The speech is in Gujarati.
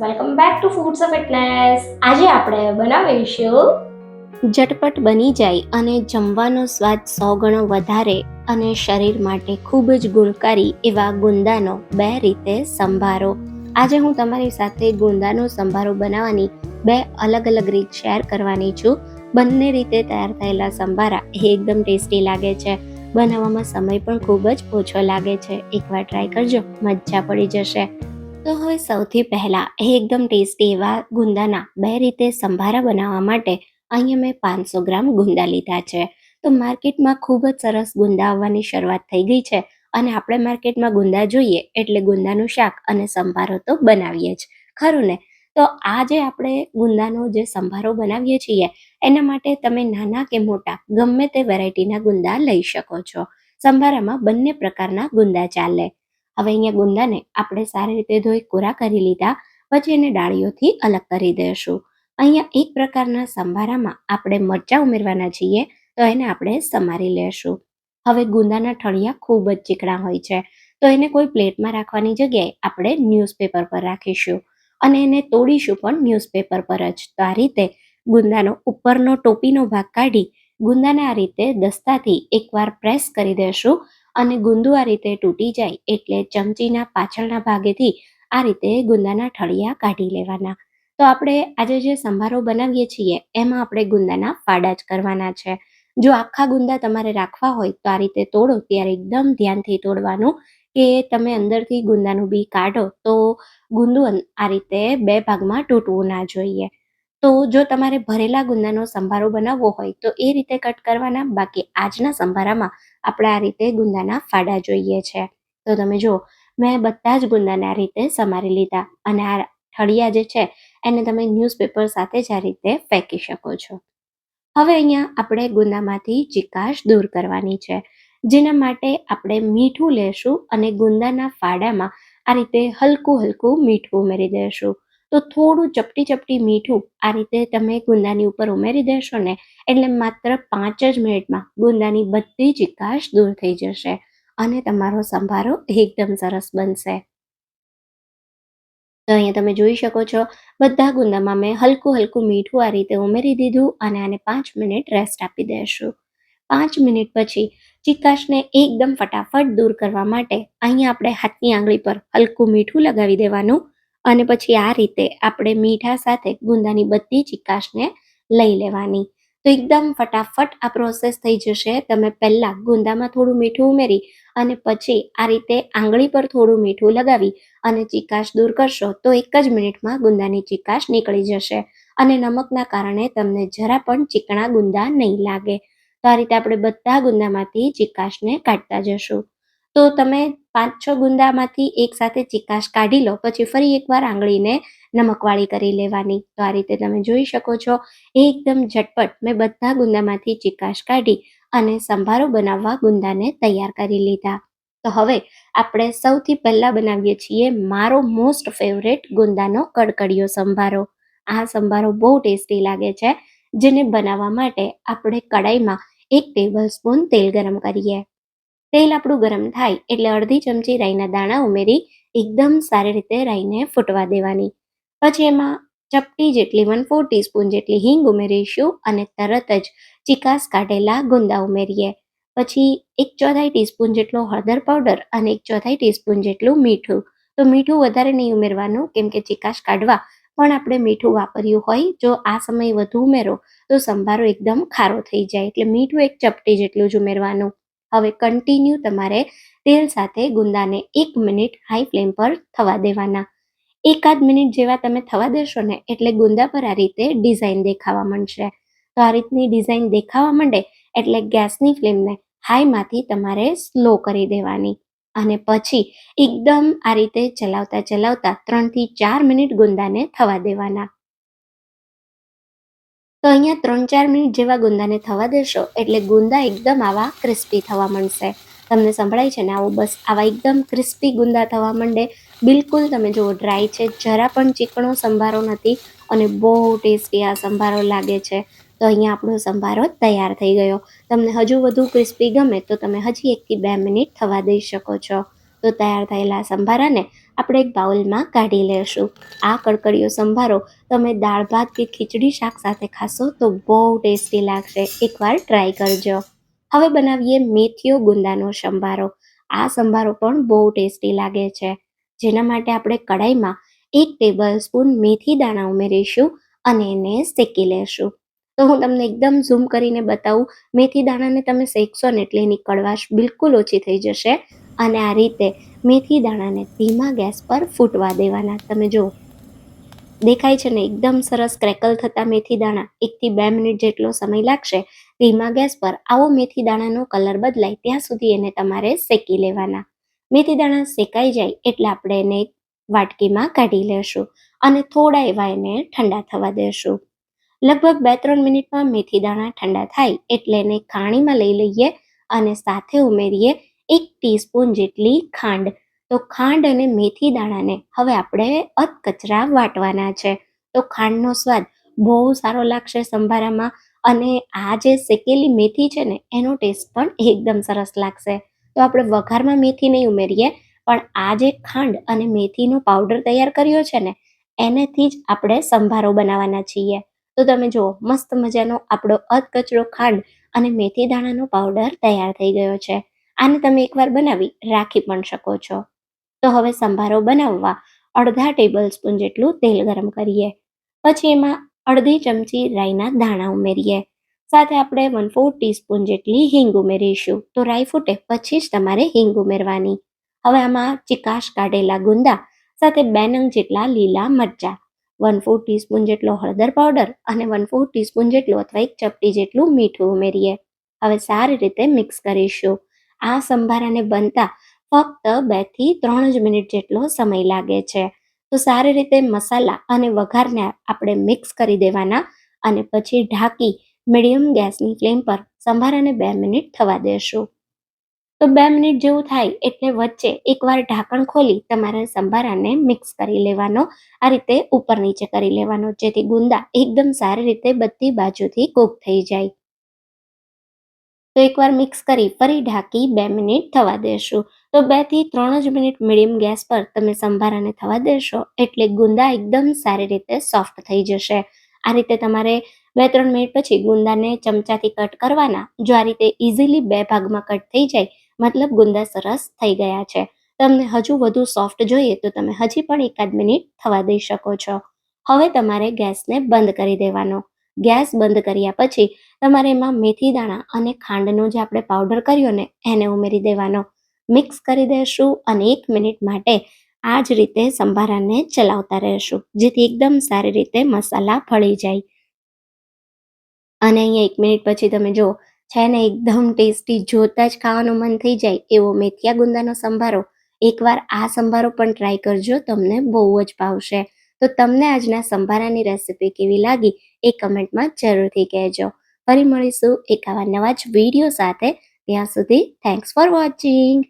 Welcome back to foods of fitness. આજે આપણે બનાવીશું ઝટપટ બની જાય અને જમવાનો સ્વાદ 100 ગણો વધારે અને શરીર માટે ખૂબ જ ગુણકારી એવા ગુંદાનો 2 રીતે સંભારો. આજે હું તમારી સાથે ગુંદાનો સંભારો બનાવવાની 2 અલગ અલગ રીત શેર કરવાની છું. બંને રીતે તૈયાર થયેલા સંભારા એકદમ ટેસ્ટી લાગે છે. બનાવવામાં સમય પણ ખૂબ જ ઓછો લાગે છે. એકવાર ટ્રાય કરજો, મજા પડી જશે. તો હવે સૌથી પહેલાં એકદમ ટેસ્ટી એવા ગુંદાના 2 રીતે સંભારા બનાવવા માટે અહીંયા મેં 500 ગ્રામ ગુંદા લીધા છે. તો માર્કેટમાં ખૂબ જ સરસ ગુંદા આવવાની શરૂઆત થઈ ગઈ છે અને આપણે માર્કેટમાં ગુંદા જોઈએ એટલે ગુંદાનું શાક અને સંભારો તો બનાવીએ જ, ખરું ને? તો આજે આપણે ગુંદાનો જે સંભારો બનાવીએ છીએ એના માટે તમે નાના કે મોટા ગમે તે વેરાયટીના ગુંદા લઈ શકો છો. સંભારામાં બંને પ્રકારના ગુંદા ચાલે. હવે અહીંયા ગુંદાને આપણે સારી રીતે ધોઈ કોરા કરી લીધા, પછી એને ડાળીઓથી અલગ કરી દઈશું. અહીંયા એક પ્રકારના સંભારામાં આપણે મરચાં ઉમેરવાના છીએ, તો એને આપણે સમારી લેશું. હવે ગુંદાના ઠળિયા ખૂબ જ ચીકણા હોય છે, તો એને કોઈ પ્લેટમાં રાખવાની જગ્યાએ આપણે ન્યૂઝપેપર પર રાખીશું અને એને તોડીશું પણ ન્યૂઝપેપર પર જ. તો આ રીતે ગુંદાનો ઉપરનો ટોપીનો ભાગ કાઢી ગુંદાને આ રીતે દસ્તાથી એકવાર પ્રેસ કરી દેશું અને ગુંદુ આ રીતે તૂટી જાય એટલે ચમચીના પાછળના ભાગેથી આ રીતે ગુંદાના ઠળિયા કાઢી લેવાના. તો આપણે આજે જે સંભારો બનાવીએ છીએ એમાં આપણે ગુંદાના ફાડા જ કરવાના છે. જો આખા ગુંદા તમારે રાખવા હોય તો આ રીતે તોડો ત્યારે એકદમ ધ્યાનથી તોડવાનું કે તમે અંદરથી ગુંદાનું બી કાઢો તો ગુંદુ આ રીતે 2 ભાગમાં તૂટવું ના જોઈએ. તો જો તમારે ભરેલા ગુંદાનો સંભારો બનાવવો હોય તો એ રીતે કટ કરવાના. બાકી આજના સંભારામાં આપણે આ રીતે ગુંદાના ફાડા જોઈએ છે. તો તમે જુઓ, મેં બધા જ ગુંદાને આ રીતે સમારી લીધા અને આ ઠળિયા જે છે એને તમે ન્યૂઝપેપર સાથે જ આ રીતે ફેંકી શકો છો. હવે અહીંયા આપણે ગુંદામાંથી ચીકાશ દૂર કરવાની છે, જેના માટે આપણે મીઠું લેશું અને ગુંદાના ફાડામાં આ રીતે હલકું હલકું મીઠું ઉમેરી દઈશું. તો થોડું ચપટી મીઠું આ રીતે તમે ગુંદાની ઉપર ઉમેરી દેશો ને એટલે માત્ર 5 જ મિનિટમાં ગુંદાની બધી ચીકાશ દૂર થઈ જશે અને તમારો સંભારો એકદમ સરસ બનશે. તો અહીંયા તમે જોઈ શકો છો, બધા ગુંદામાં મેં હલકું હલકું મીઠું આ રીતે ઉમેરી દીધું અને આને 5 મિનિટ રેસ્ટ આપી દઈશું. 5 મિનિટ પછી ચીકાશને એકદમ ફટાફટ દૂર કરવા માટે અહીંયા આપણે હાથની આંગળી પર હલકું મીઠું લગાવી દેવાનું અને પછી આ રીતે આપણે મીઠા સાથે ગુંદાની બધી ચીકાશને લઈ લેવાની. તો એકદમ ફટાફટ આ પ્રોસેસ થઈ જશે. તમે પહેલાં ગુંદામાં થોડું મીઠું ઉમેરી અને પછી આ રીતે આંગળી પર થોડું મીઠું લગાવી અને ચીકાશ દૂર કરશો તો 1 જ મિનિટમાં ગુંદાની ચીકાશ નીકળી જશે અને નમકના કારણે તમને જરા પણ ચીકણા ગુંદા નહીં લાગે. તો આ રીતે આપણે બધા ગુંદામાંથી ચીકાશને કાઢતા જશું. તો તમે 5-6 ગુંદામાંથી એકસાથે ચીકાશ કાઢી લો, પછી ફરી એકવાર આંગળીને નમકવાળી કરી લેવાની. તો આ રીતે તમે જોઈ શકો છો, એકદમ ઝટપટ મેં બધા ગુંદામાંથી ચીકાશ કાઢી અને સંભારો બનાવવા ગુંદાને તૈયાર કરી લીધા. તો હવે આપણે સૌથી પહેલાં બનાવીએ છીએ મારો મોસ્ટ ફેવરેટ ગુંદાનો કડકડિયો સંભારો. આ સંભારો બહુ ટેસ્ટી લાગે છે, જેને બનાવવા માટે આપણે કડાઈમાં 1 ટેબલસ્પૂન તેલ ગરમ કરીએ. તેલ આપણું ગરમ થાય એટલે અડધી ચમચી રાઈના દાણા ઉમેરી એકદમ સારી રીતે રાઈને ફૂટવા દેવાની. પછી એમાં ચપટી જેટલી 1/4 ટીસ્પૂન જેટલી હિંગ ઉમેરીશું અને તરત જ ચીકાશ કાઢેલા ગુંદા ઉમેરીએ. પછી 1/4 ટીસ્પૂન જેટલો હળદર પાવડર અને 1/4 ટીસ્પૂન જેટલું મીઠું. તો મીઠું વધારે નહીં ઉમેરવાનું, કેમ કે ચીકાશ કાઢવા પણ આપણે મીઠું વાપર્યું હોય. જો આ સમયે વધુ ઉમેરો તો સંભારો એકદમ ખારો થઈ જાય, એટલે મીઠું 1 ચપટી જેટલું જ ઉમેરવાનું. હવે કન્ટિન્યુ તમારે તેલ સાથે ગુંદાને 1 મિનિટ હાઈ ફ્લેમ પર થવા દેવાના. 1 મિનિટ જેવા તમે થવા દેશો ને એટલે ગુંદા પર આ રીતે ડિઝાઇન દેખાવા માંડશે. તો આ રીતની ડિઝાઇન દેખાવા માંડે એટલે ગેસની ફ્લેમને હાઈમાંથી તમારે સ્લો કરી દેવાની અને પછી એકદમ આ રીતે ચલાવતા 3 થી 4 મિનિટ ગુંદાને થવા દેવાના. તો અહીંયા 3-4 મિનિટ જેવા ગુંદાને થવા દેશો એટલે ગુંદા એકદમ આવા ક્રિસ્પી થવા માંડશે. તમને સંભળાય છે ને? બસ આવા એકદમ ક્રિસ્પી ગુંદા થવા માંડે. બિલકુલ તમે જુઓ, ડ્રાય છે, જરા પણ ચીકણો સંભારો નથી અને બહુ ટેસ્ટી આ સંભારો લાગે છે. તો અહીંયા આપણો સંભારો તૈયાર થઈ ગયો. તમને હજુ વધુ ક્રિસ્પી ગમે તો તમે હજી 1 થી 2 મિનિટ થવા દઈ શકો છો. તો તૈયાર થયેલા સંભારાને આપણે એક બાઉલમાં કાઢી લેશું. આ કડકડીયો સંભારો તમે દાળ ભાત કે ખીચડી શાક સાથે ખાશો તો બહુ ટેસ્ટી લાગશે. એકવાર ટ્રાય કરજો. હવે બનાવીએ મેથીયો ગુંદાનો સંભારો. આ સંભારો પણ બહુ ટેસ્ટી લાગે છે. જેના માટે આપણે કડાઈમાં 1 ટેબલ સ્પૂન મેથી દાણા ઉમેરીશું અને એને શેકી લેશું. તો હું તમને એકદમ ઝૂમ કરીને બતાવું. મેથી દાણાને તમે શેકશો ને એટલે એની કડવાશ બિલકુલ ઓછી થઈ જશે. અને આ રીતે મેથી દાણાને ધીમા ગેસ પર ફૂટવા દેવાના. તમે જુઓ, દેખાય છે ને એકદમ સરસ ક્રેકલ થતા મેથી દાણા. 1 થી 2 મિનિટ જેટલો સમય લાગશે ધીમા ગેસ પર. આવો મેથી દાણાનો કલર બદલાય ત્યાં સુધી એને તમારે શેકી લેવાના. મેથી દાણા શેકાઈ જાય એટલે આપણે એને એક વાટકીમાં કાઢી લેશું અને થોડા એવા એને ઠંડા થવા દેશું. લગભગ 2-3 મિનિટમાં મેથી દાણા ઠંડા થાય એટલે એને ખાણીમાં લઈ લઈએ અને સાથે ઉમેરીએ 1 ટીસ્પૂન જેટલી ખાંડ. તો ખાંડ અને મેથી દાણાને હવે આપણે અધકચરા વાટવાના છે. તો ખાંડનો સ્વાદ બહુ સારો લાગશે સંભારામાં અને આ જે શેકેલી મેથી છે ને એનો ટેસ્ટ પણ એકદમ સરસ લાગશે. તો આપણે વઘારમાં મેથી નહીં ઉમેરીએ, પણ આ જે ખાંડ અને મેથીનો પાવડર તૈયાર કર્યો છે ને એનેથી જ આપણે સંભારો બનાવવાના છીએ. તો તમે જુઓ, મસ્ત મજાનો આપણો અધકચરો ખાંડ અને મેથી દાણાનો પાવડર તૈયાર થઈ ગયો છે. આને તમે એકવાર બનાવી રાખી પણ શકો છો. તો હવે સંભારો બનાવવા અડધા ટેબલ સ્પૂન જેટલું તેલ ગરમ કરીએ. પછી એમાં અડધી ચમચી રાઈના દાણા ઉમેરીએ. સાથે આપણે 1/4 ટીસ્પૂન જેટલી હિંગ ઉમેરીશું. તો રાઈ ફૂટે પછી જ તમારે હિંગ ઉમેરવાની. હવે આમાં ચીકાશ કાઢેલા ગુંદા સાથે 2 નંગ જેટલા લીલા મરચાં, 1/4 ટીસ્પૂન જેટલો હળદર પાવડર અને 1/4 ટીસ્પૂન જેટલું અથવા 1 ચપટી જેટલું મીઠું ઉમેરીએ. હવે સારી રીતે મિક્સ કરીશું. આ સંભારાને બનતા ફક્ત 2 થી 3 જ મિનિટ જેટલો સમય લાગે છે. તો સારી રીતે મસાલા અને વઘારને આપણે મિક્સ કરી દેવાના અને પછી ઢાંકી મીડિયમ ગેસની ફ્લેમ પર સંભારાને 2 મિનિટ થવા દેશું. તો 2 મિનિટ જેવું થાય એટલે વચ્ચે એકવાર ઢાંકણ ખોલી તમારે સંભારાને મિક્સ કરી લેવાનો. આ રીતે ઉપર નીચે કરી લેવાનો જેથી ગુંદા એકદમ સારી રીતે બધી બાજુથી કૂક થઈ જાય. તો એકવાર મિક્સ કરી ફરી ઢાંકી 2 મિનિટ થવા દેશું. તો 2 થી 3 જ મિનિટ મીડિયમ ગેસ પર તમે સંભારાને થવા દેશો એટલે ગુંદા એકદમ સારી રીતે સોફ્ટ થઈ જશે. આ રીતે તમારે 2-3 મિનિટ પછી ગુંદાને ચમચાથી કટ કરવાના. જો આ રીતે ઇઝીલી 2 ભાગમાં કટ થઈ જાય મતલબ ગુંદા સરસ થઈ ગયા છે. તમને હજુ વધુ સોફ્ટ જોઈએ તો તમે હજી પણ 1 મિનિટ થવા દઈ શકો છો. હવે તમારે ગેસને બંધ કરી દેવાનો. ગેસ બંધ કર્યા પછી તમારે એમાં મેથી દાણા અને ખાંડનો જે આપણે પાવડર કર્યો ને એને ઉમેરી દેવાનો. મિક્સ કરી દેશું અને 1 મિનિટ માટે આ જ રીતે સંભારાને ચલાવતા રહેશું જેથી એકદમ સારી રીતે મસાલા ભળી જાય. અને અહીંયા 1 મિનિટ પછી તમે જુઓ, છે ને એકદમ ટેસ્ટી, જોતાં જ ખાવાનું મન થઈ જાય એવો મેથીયા ગુંદાનો સંભારો. એકવાર આ સંભારો પણ ટ્રાય કરજો, તમને બહુ જ ભાવશે. તો તમને આજના સંભારાની રેસિપી કેવી લાગી એ કમેન્ટમાં જરૂરથી કહેજો. ફરી મળીશું એક આવા નવા જ વિડીયો સાથે. ત્યાં સુધી થેન્ક્સ ફોર વોચિંગ.